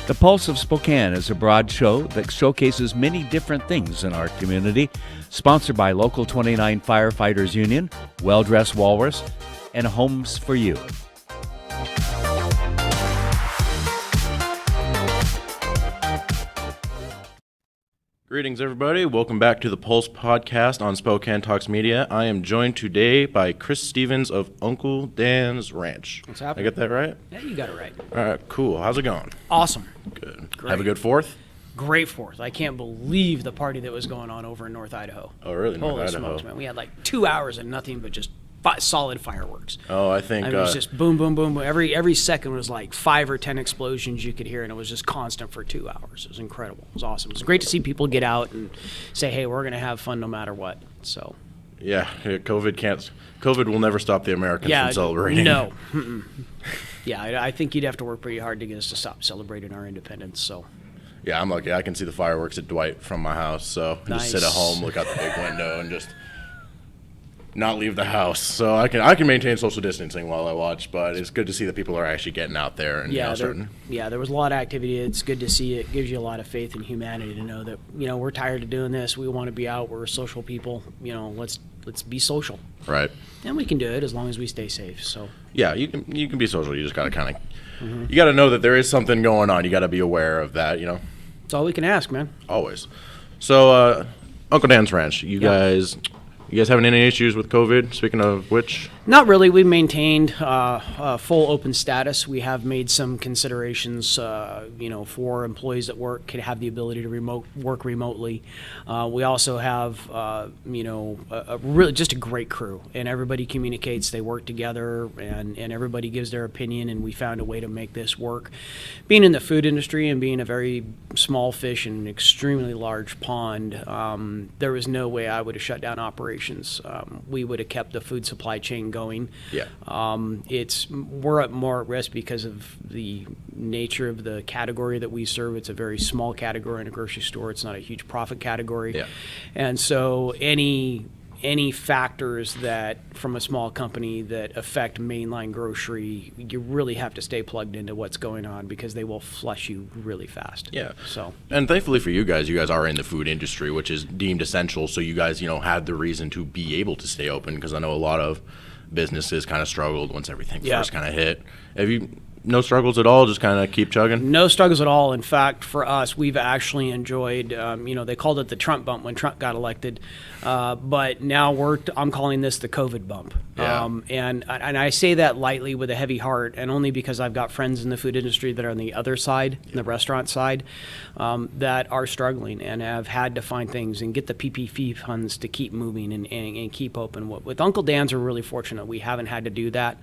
The Pulse of Spokane is a broad show that showcases many different things in our community, sponsored by Local 29 Firefighters Union, Well Dressed Walrus, and Homes for You. Greetings, everybody. Welcome back to the Pulse podcast on Spokane Talks Media. I am joined today by Chris Stevens of Uncle Dan's Ranch. What's happening? I get that right? Yeah, you got it right. All right, cool. How's it going? Awesome. Good. Great. Have a good 4th? Great 4th. I can't believe the party that was going on over in North Idaho. Oh, really? Holy smokes, man. We had like 2 hours of nothing but just solid fireworks. Oh, I think... it was just boom, boom, boom, boom. Every second was like 5 or 10 explosions you could hear, and it was just constant for 2 hours. It was incredible. It was awesome. It was great to see people get out and say, hey, we're going to have fun no matter what. So... Yeah, COVID will never stop the Americans from celebrating. No. Yeah, I think you'd have to work pretty hard to get us to stop celebrating our independence, so... Yeah, I'm lucky. I can see the fireworks at Dwight from my house, so I just sit at home, look out the big window, and just not leave the house. So I can maintain social distancing while I watch, but it's good to see that people are actually getting out there and there was a lot of activity. It's good to see. It gives you a lot of faith in humanity to know that we're tired of doing this. We want to be out. We're social people. Let's be social. Right. And we can do it as long as we stay safe. So yeah, you can be social. You just gotta kind of you gotta know that there is something going on. You gotta be aware of that. That's all we can ask, man. Always. So Uncle Dan's Ranch, you guys having any issues with COVID? Speaking of which, not really. We maintained full open status. We have made some considerations, for employees that could have the ability to work remotely. We also have, really just a great crew, and everybody communicates. They work together, and everybody gives their opinion, and we found a way to make this work. Being in the food industry and being a very small fish in an extremely large pond, there was no way I would have shut down operations. We would have kept the food supply chain going. Yeah. We're more at risk because of the nature of the category that we serve. It's a very small category in a grocery store. It's not a huge profit category. Yeah. And so any factors that from a small company that affect mainline grocery, you really have to stay plugged into what's going on because they will flush you really fast. Yeah. So, and thankfully for you guys are in the food industry, which is deemed essential. So you guys, had the reason to be able to stay open, because I know a lot of businesses kind of struggled once everything first kind of hit. Have you no struggles at all? Just kind of keep chugging? No struggles at all. In fact, for us, we've actually enjoyed, they called it the Trump bump when Trump got elected. But now I'm calling this the COVID bump. Yeah. And I say that lightly with a heavy heart, and only because I've got friends in the food industry that are on the other side, the restaurant side, that are struggling and have had to find things and get the PPP funds to keep moving and keep open. With Uncle Dan's, we're really fortunate. We haven't had to do that.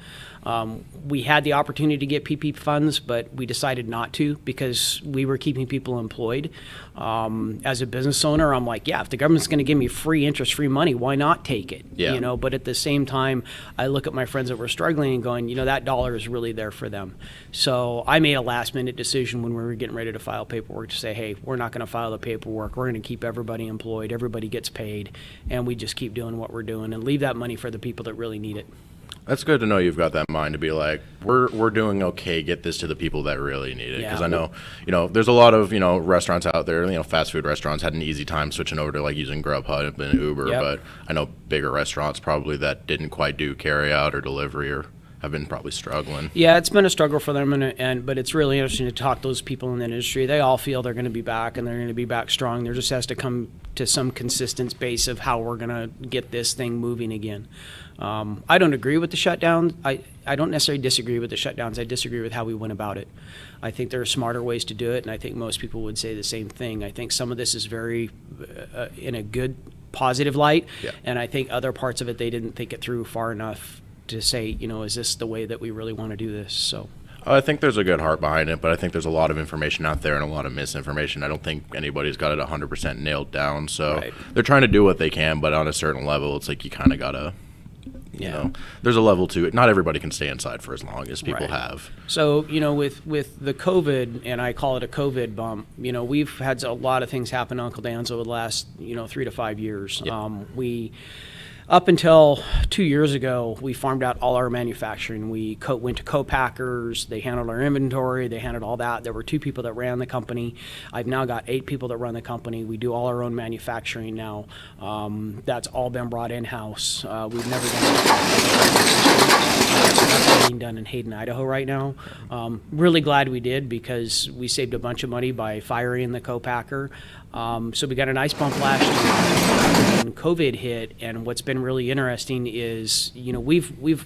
We had the opportunity to get PPP funds, but we decided not to because we were keeping people employed. As a business owner, I'm like, yeah, if the government's going to give me free interest-free money, why not take it? Yeah. But at the same time, I look at my friends that were struggling and going, that dollar is really there for them. So I made a last-minute decision when we were getting ready to file paperwork to say, hey, we're not going to file the paperwork. We're going to keep everybody employed. Everybody gets paid, and we just keep doing what we're doing and leave that money for the people that really need it. That's good to know you've got that mind to be like, we're doing okay, get this to the people that really need it. Because I know, there's a lot of, restaurants out there, fast food restaurants had an easy time switching over to like using Grubhub and Uber. Yep. But I know bigger restaurants probably that didn't quite do carry out or delivery or have been probably struggling. Yeah, it's been a struggle for them, but it's really interesting to talk to those people in that industry. They all feel they're going to be back, and they're going to be back strong. There just has to come to some consistent base of how we're going to get this thing moving again. I don't agree with the shutdown. I don't necessarily disagree with the shutdowns. I disagree with how we went about it. I think there are smarter ways to do it, and I think most people would say the same thing. I think some of this is very in a good, positive light, and I think other parts of it, they didn't think it through far enough to say, is this the way that we really want to do this? So I think there's a good heart behind it, but I think there's a lot of information out there and a lot of misinformation. I don't think anybody's got it 100% nailed down. So They're trying to do what they can, but on a certain level, it's like you kind of got to, there's a level to it. Not everybody can stay inside for as long as people have. So, with the COVID, and I call it a COVID bump, we've had a lot of things happen to Uncle Dan's over the last, 3 to 5 years. Up until 2 years ago, we farmed out all our manufacturing. We went to co-packers. They handled our inventory. They handled all that. There were 2 people that ran the company. I've now got 8 people that run the company. We do all our own manufacturing now. That's all been brought in-house. We've never done it being done in Hayden, Idaho right now. Really glad we did, because we saved a bunch of money by firing the co-packer. So we got a nice bump last year when COVID hit, and what's been really interesting is,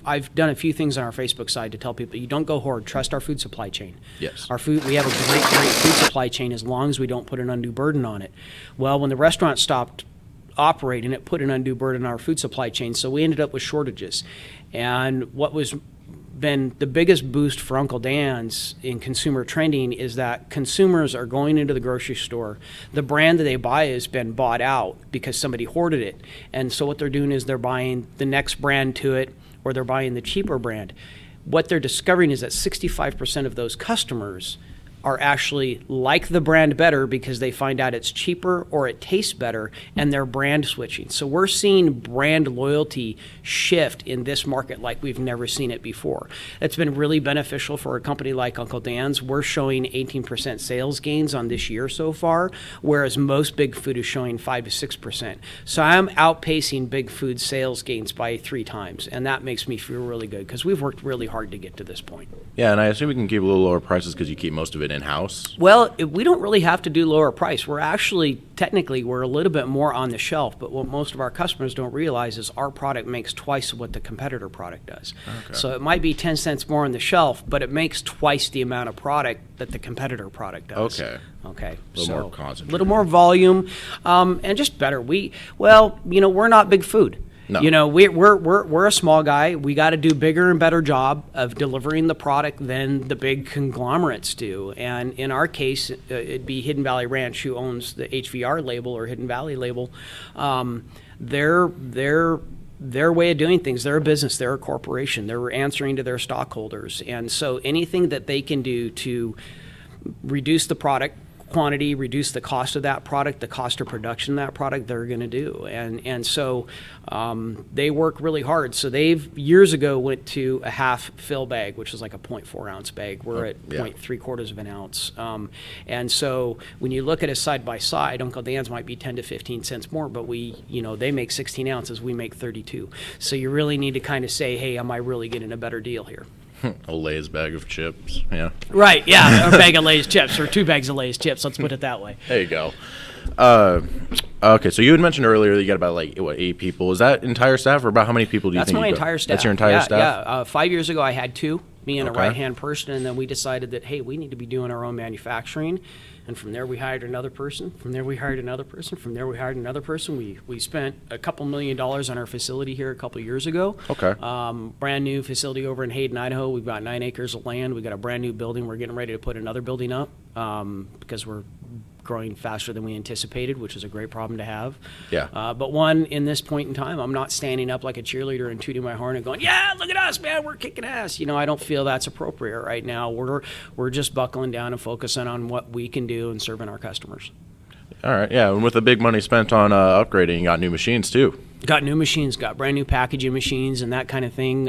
I've done a few things on our Facebook side to tell people, you don't go hoard, trust our food supply chain. Yes. Our food, we have a great food supply chain as long as we don't put an undue burden on it. Well, when the restaurant stopped operating, it put an undue burden on our food supply chain, so we ended up with shortages. And what was been the biggest boost for Uncle Dan's in consumer trending is that consumers are going into the grocery store. The brand that they buy has been bought out because somebody hoarded it. And so what they're doing is they're buying the next brand to it, or they're buying the cheaper brand. What they're discovering is that 65% of those customers are actually like the brand better because they find out it's cheaper or it tastes better, and they're brand switching. So we're seeing brand loyalty shift in this market like we've never seen it before. It's been really beneficial for a company like Uncle Dan's. We're showing 18% sales gains on this year so far, whereas most big food is showing 5 to 6%. So I'm outpacing big food sales gains by 3 times, and that makes me feel really good because we've worked really hard to get to this point. Yeah, and I assume we can keep a little lower prices because you keep most of it in-house. Well, we don't really have to do lower price. We're actually, technically, we're a little bit more on the shelf, but what most of our customers don't realize is our product makes twice what the competitor product does. Okay. So it might be 10 cents more on the shelf, but it makes twice the amount of product that the competitor product does. Okay. Okay. A little more concentrated. A little more volume, and just better. We're not big food. No. We're a small guy. We got to do bigger and better job of delivering the product than the big conglomerates do. And in our case, it'd be Hidden Valley Ranch, who owns the HVR label or Hidden Valley label. Their way of doing things, they're a business, they're a corporation, they're answering to their stockholders. And so anything that they can do to reduce the product quantity, reduce the cost of that product, the cost of production of that product, they're going to do. And so they work really hard. So they've years ago went to a half fill bag, which is like a 0.4 ounce bag. We're at 0.75 of an ounce. And so when you look at it side by side, Uncle Dan's might be 10 to 15 cents more, but they make 16 ounces, we make 32. So you really need to kind of say, hey, am I really getting a better deal here? A Lay's bag of chips, yeah. Right, yeah, a bag of Lay's chips, or 2 bags of Lay's chips, let's put it that way. There you go. Okay, so you had mentioned earlier that you got about 8 people. Is that entire staff, or about how many people do you think? That's my entire staff. That's your entire staff? Yeah, 5 years ago I had 2, me and a right-hand person, and then we decided that, hey, we need to be doing our own manufacturing. And from there we hired another person. From there we hired another person. From there we hired another person. We spent a couple $1 million on our facility here a couple years ago. Okay. Brand new facility over in Hayden, Idaho. We've got 9 acres of land. We've got a brand new building. We're getting ready to put another building up because we're growing faster than we anticipated, which is a great problem to have. Yeah. But one, in this point in time, I'm not standing up like a cheerleader and tooting my horn and going, yeah, look at us, man, we're kicking ass. I don't feel that's appropriate right now. We're just buckling down and focusing on what we can do and serving our customers. All right, yeah, and with the big money spent on upgrading, you got new machines too. Got new machines, got brand new packaging machines and that kind of thing.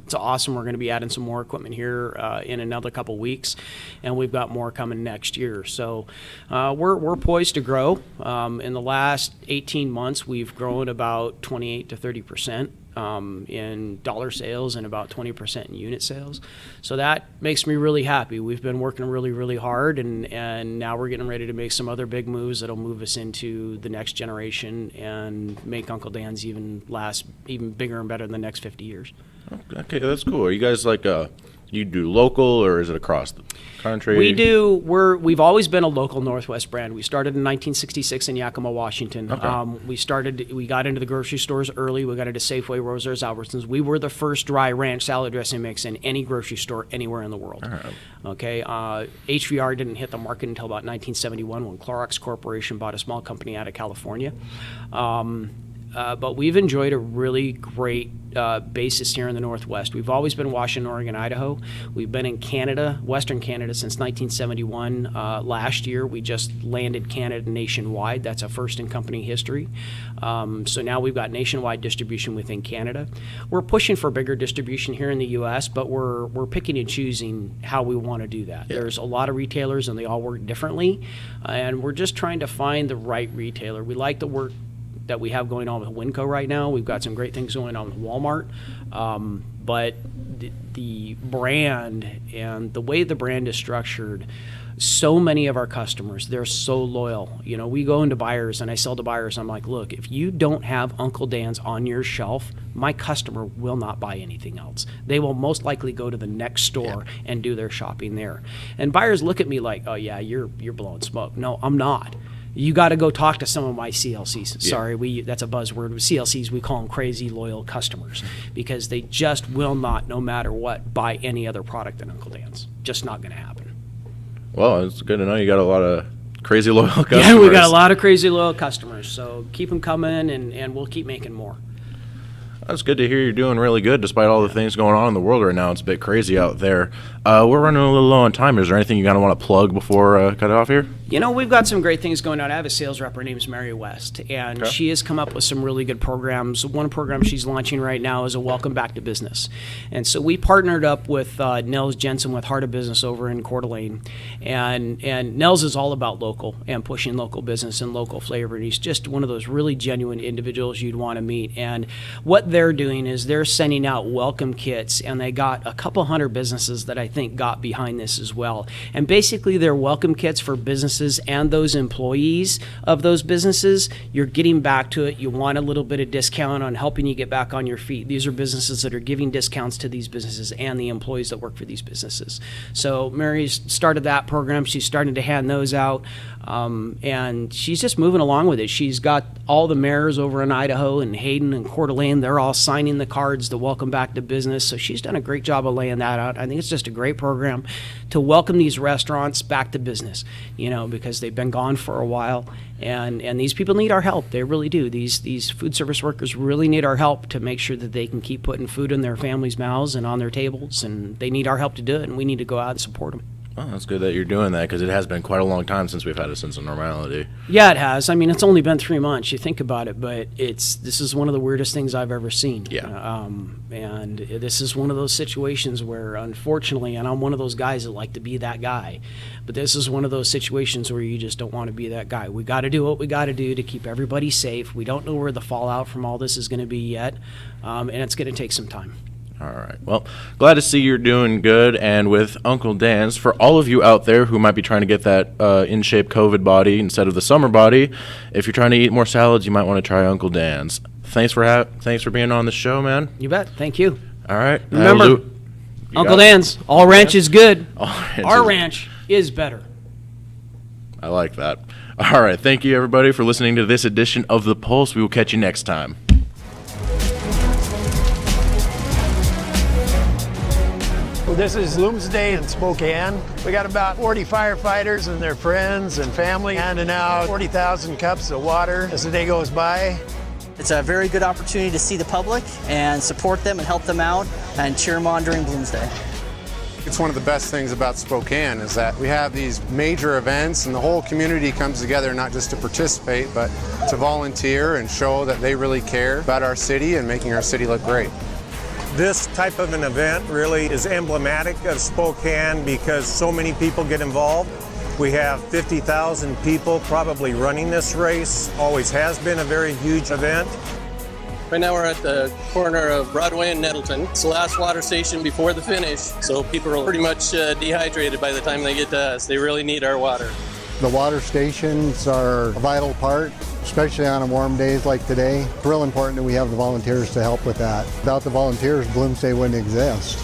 It's awesome. We're going to be adding some more equipment here in another couple weeks, and we've got more coming next year. So we're poised to grow. In the last 18 months, we've grown about 28 to 30%. In dollar sales and about 20% in unit sales. So that makes me really happy. We've been working really, really hard, and now we're getting ready to make some other big moves that'll move us into the next generation and make Uncle Dan's even bigger and better in the next 50 years. Okay, that's cool. Are you guys you do local, or is it across the country? We've always been a local Northwest brand. We started in 1966 in Yakima, Washington. Okay. We got into the grocery stores early. We got into Safeway, Rosers, Albertsons. We were the first dry ranch salad dressing mix in any grocery store anywhere in the world. All right. Okay. HVR didn't hit the market until about 1971 when Clorox Corporation bought a small company out of California. but we've enjoyed a really great basis here in the Northwest. We've always been Washington, Oregon, Idaho. We've been in Canada, Western Canada, since 1971. Last year, we just landed Canada nationwide. That's a first in company history. So now we've got nationwide distribution within Canada. We're pushing for bigger distribution here in the U.S., but we're picking and choosing how we want to do that. Yeah. There's a lot of retailers, and they all work differently, and we're just trying to find the right retailer. We like the work that we have going on with Winco right now. We've got some great things going on with Walmart, but the brand and the way the brand is structured, so many of our customers, they're so loyal. You know, we go into buyers and I sell to buyers. I'm like, look, if you don't have Uncle Dan's on your shelf, my customer will not buy anything else. They will most likely go to the next store and do their shopping there. And buyers look at me like, oh yeah, you're blowing smoke. No, I'm not. You got to go talk to some of my CLCs. Sorry, that's a buzzword. With CLCs, we call them crazy loyal customers because they just will not, no matter what, buy any other product than Uncle Dan's. Just not going to happen. Well, it's good to know you got a lot of crazy loyal customers. Yeah, we got a lot of crazy loyal customers. So keep them coming, and we'll keep making more. That's good to hear you're doing really good despite all the things going on in the world right now. It's a bit crazy out there. We're running a little low on time. Is there anything you kind of want to plug before cut it off here? You know, we've got some great things going on. I have a sales rep. Her name's Mary West, and she has come up with some really good programs. One program she's launching right now is a Welcome Back to Business. And so we partnered up with Nels Jensen with Heart of Business over in Coeur d'Alene. And Nels is all about local and pushing local business and local flavor. And he's just one of those really genuine individuals you'd want to meet. And what they're doing is they're sending out welcome kits, and they got a couple hundred businesses that I think got behind this as well. And basically they're welcome kits for businesses and those employees of those businesses. You're getting back to it. You want a little bit of discount on helping you get back on your feet. These are businesses that are giving discounts to these businesses and the employees that work for these businesses. So Mary's started that program. She's starting to hand those out. And she's just moving along with it. She's got all the mayors over in Idaho and Hayden and Coeur d'Alene. They're all signing the cards to welcome back to business. So she's done a great job of laying that out. I think it's just a great program to welcome these restaurants back to business, you know, because they've been gone for a while. And these people need our help. They really do. These food service workers really need our help to make sure that they can keep putting food in their families' mouths and on their tables. And they need our help to do it, and we need to go out and support them. Well, that's good that you're doing that because it has been quite a long time since we've had a sense of normality. Yeah, it has. I mean, it's only been 3 months. You think about it, but this is one of the weirdest things I've ever seen. Yeah. And this is one of those situations where, unfortunately, and I'm one of those guys that like to be that guy, but this is one of those situations where you just don't want to be that guy. We got to do what we got to do to keep everybody safe. We don't know where the fallout from all this is going to be yet, and it's going to take some time. All right. Well, glad to see you're doing good. And with Uncle Dan's, for all of you out there who might be trying to get that in-shape COVID body instead of the summer body, if you're trying to eat more salads, you might want to try Uncle Dan's. Thanks for being on the show, man. You bet. Thank you. All right. Remember, Uncle Dan's, all ranch is good. Our ranch is better. I like that. All right. Thank you, everybody, for listening to this edition of The Pulse. We will catch you next time. This is Looms Day in Spokane. We got about 40 firefighters and their friends and family handing out 40,000 cups of water as the day goes by. It's a very good opportunity to see the public and support them and help them out and cheer them on during Blooms Day. It's one of the best things about Spokane is that we have these major events and the whole community comes together not just to participate but to volunteer and show that they really care about our city and making our city look great. This type of an event really is emblematic of Spokane because so many people get involved. We have 50,000 people probably running this race. Always has been a very huge event. Right now we're at the corner of Broadway and Nettleton. It's the last water station before the finish, so people are pretty much dehydrated by the time they get to us. They really need our water. The water stations are a vital part, especially on warm days like today. It's real important that we have the volunteers to help with that. Without the volunteers, Blooms Day wouldn't exist.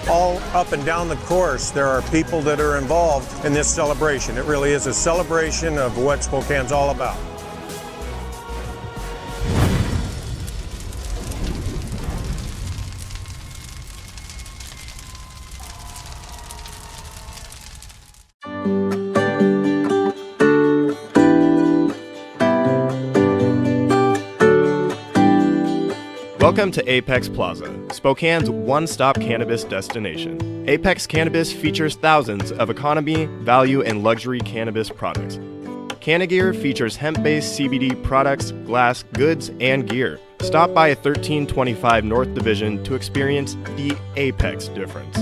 All up and down the course, there are people that are involved in this celebration. It really is a celebration of what Spokane's all about. Welcome to Apex Plaza, Spokane's one-stop cannabis destination. Apex Cannabis features thousands of economy, value, and luxury cannabis products. Cannagear features hemp-based CBD products, glass, goods, and gear. Stop by 1325 North Division to experience the Apex difference.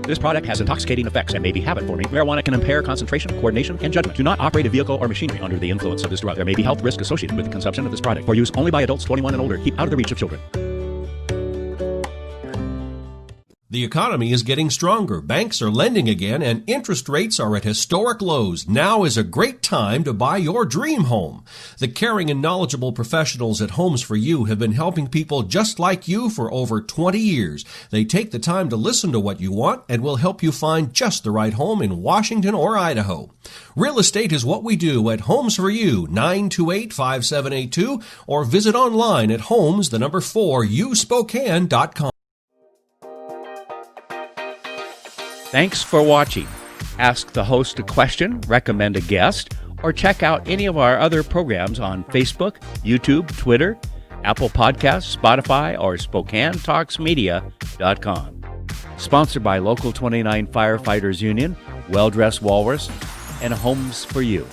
This product has intoxicating effects and may be habit-forming. Marijuana can impair concentration, coordination, and judgment. Do not operate a vehicle or machinery under the influence of this drug. There may be health risk associated with the consumption of this product. For use only by adults 21 and older. Keep out of the reach of children. The economy is getting stronger. Banks are lending again, and interest rates are at historic lows. Now is a great time to buy your dream home. The caring and knowledgeable professionals at Homes for You have been helping people just like you for over 20 years. They take the time to listen to what you want and will help you find just the right home in Washington or Idaho. Real estate is what we do at Homes for You, 928-5782, or visit online at homes4uspokane.com. Thanks for watching. Ask the host a question, recommend a guest, or check out any of our other programs on Facebook, YouTube, Twitter, Apple Podcasts, Spotify, or SpokaneTalksMedia.com. Sponsored by Local 29 Firefighters Union, Well Dressed Walrus, and Homes for You.